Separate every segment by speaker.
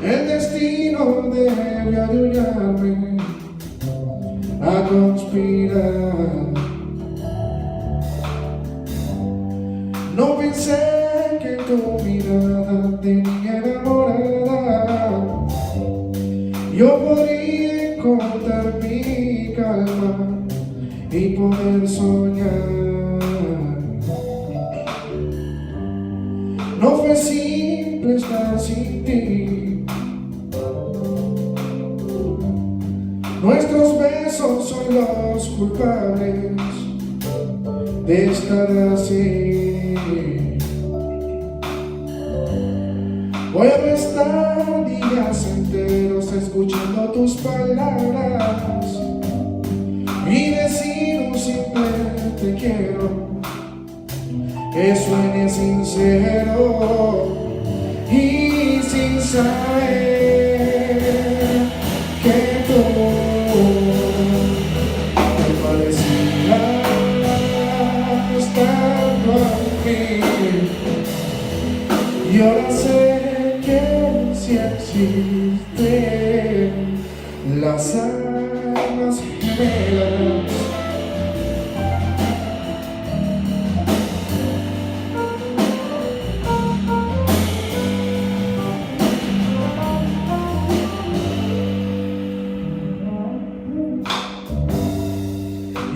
Speaker 1: El destino debe ayudarme a conspirar. No pensé que tu mirada de niña enamorada yo podría encontrar mi calma y poder soñar. No fue simple estar sin ti. Nuestros besos son los culpables de estar así. Voy a estar días enteros escuchando tus palabras y decir un simple te quiero que suene sincero y sin saber que tú me parecías estando aquí. Y ahora sé que si existen las almas gemelas.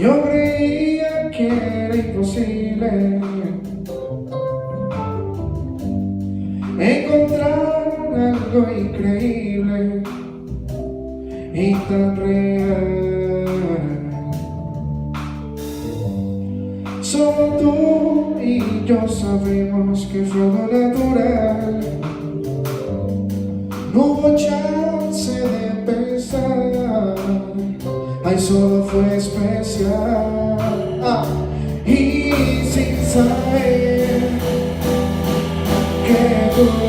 Speaker 1: Yo creía que era imposible encontrar algo increíble y tan real. Solo tú y yo sabemos que fue algo natural. No hubo chance de pensar, ay, solo fue especial. Y sin saber que tú